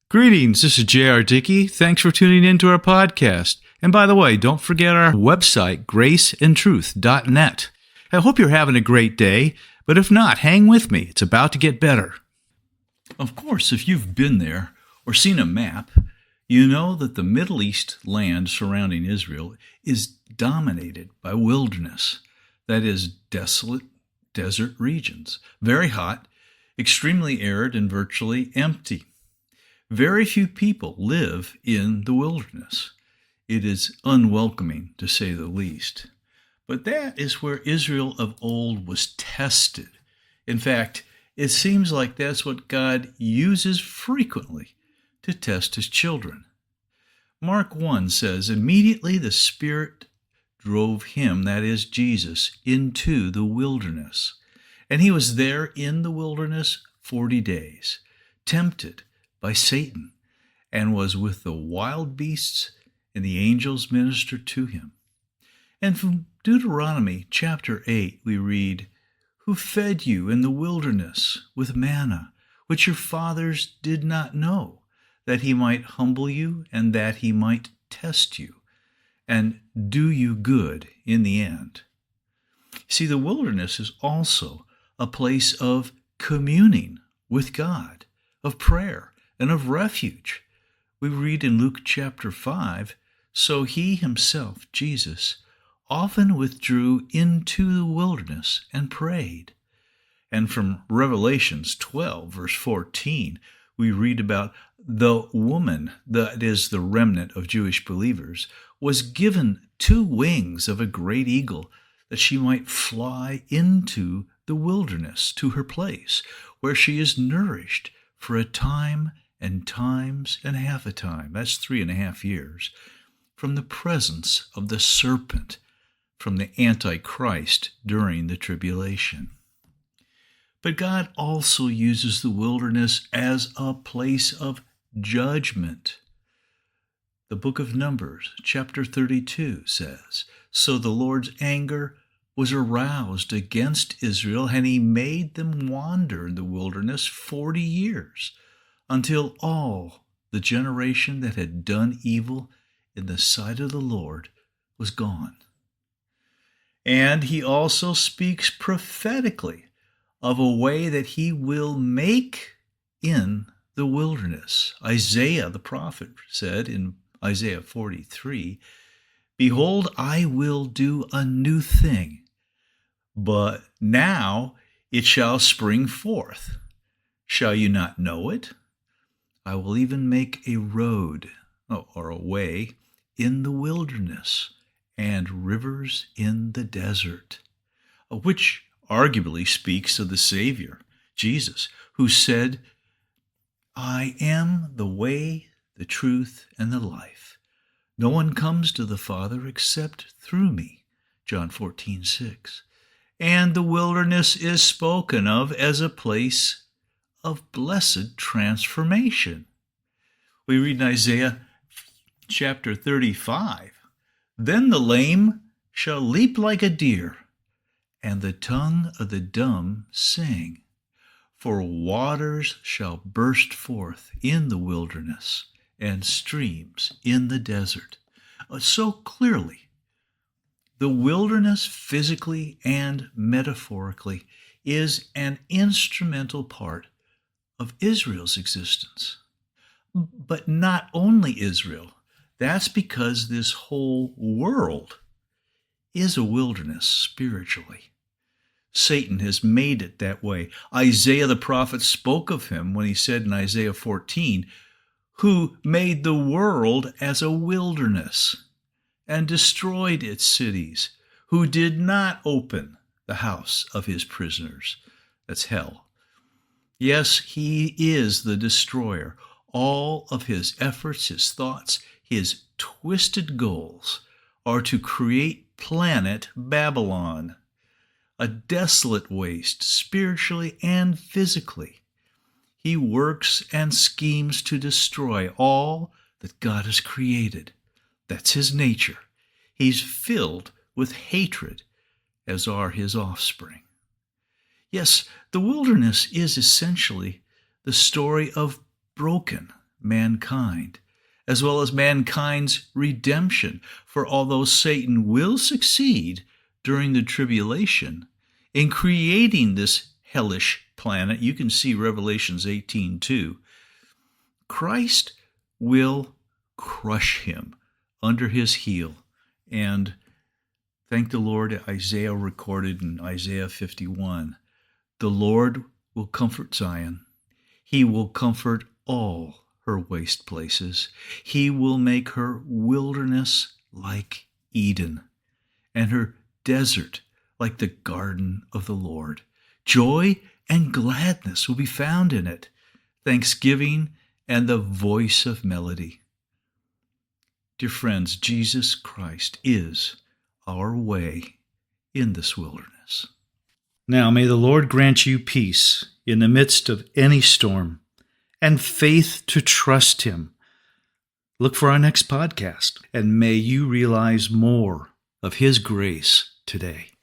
Greetings, this is J.R. Dickey. Thanks for tuning in to our podcast. And by the way, don't forget our website, graceandtruth.net. I hope you're having a great day, but if not, hang with me. It's about to get better. Of course, if you've been there or seen a map, you know that the Middle East land surrounding Israel is dominated by wilderness. That is, desolate desert regions, very hot, extremely arid, and virtually empty. Very few people live in the wilderness. It is unwelcoming, to say the least. But that is where Israel of old was tested. In fact, it seems like that's what God uses frequently to test his children. Mark 1 says, "Immediately the Spirit drove him," that is Jesus, "into the wilderness. And he was there in the wilderness 40 days, tempted by Satan, and was with the wild beasts, and the angels ministered to him." And from Deuteronomy chapter 8 we read, "Who fed you in the wilderness with manna, which your fathers did not know, that he might humble you, and that he might test you, and do you good in the end." See, the wilderness is also a place of communing with God, of prayer, and of refuge. We read in Luke chapter 5, "So he himself, Jesus, often withdrew into the wilderness and prayed." And from Revelations 12, verse 14, we read about the woman, that is the remnant of Jewish believers, was given 2 wings of a great eagle, that she might fly into the wilderness to her place, where she is nourished for a time and times and half a time, that's 3.5 years, from the presence of the serpent, from the Antichrist during the tribulation. But God also uses the wilderness as a place of judgment. The book of Numbers, chapter 32, says, "So the Lord's anger was aroused against Israel, and he made them wander in the wilderness 40 years, until all the generation that had done evil in the sight of the Lord was gone." And he also speaks prophetically of a way that he will make in the wilderness. Isaiah the prophet said in Isaiah 43, "Behold, I will do a new thing, but now it shall spring forth. Shall you not know it? I will even make a road," or a way, "in the wilderness, and rivers in the desert," which arguably speaks of the Savior, Jesus, who said, "I am the way, the truth, and the life. No one comes to the Father except through me," John 14:6. And the wilderness is spoken of as a place of blessed transformation. We read in Isaiah chapter 35, "Then the lame shall leap like a deer, and the tongue of the dumb sing. For waters shall burst forth in the wilderness, and streams in the desert." So clearly, the wilderness, physically and metaphorically, is an instrumental part of Israel's existence. But not only Israel. That's because this whole world is a wilderness spiritually. Satan has made it that way. Isaiah the prophet spoke of him when he said in Isaiah 14, "Who made the world as a wilderness and destroyed its cities, who did not open the house of his prisoners." That's hell. Yes, he is the destroyer. All of his efforts, his thoughts, his twisted goals are to create planet Babylon, a desolate waste, spiritually and physically. He works and schemes to destroy all that God has created. That's his nature. He's filled with hatred, as are his offspring. Yes, the wilderness is essentially the story of broken mankind, as well as mankind's redemption. For although Satan will succeed during the tribulation in creating this hellish planet, you can see Revelations 18:2, Christ will crush him under his heel. And thank the Lord, Isaiah recorded in Isaiah 51, the Lord will comfort Zion. He will comfort all her waste places. He will make her wilderness like Eden, and her desert like the garden of the Lord. Joy and gladness will be found in it, thanksgiving and the voice of melody. Dear friends, Jesus Christ is our way in this wilderness. Now may the Lord grant you peace in the midst of any storm and faith to trust him. Look for our next podcast, and may you realize more of his grace today.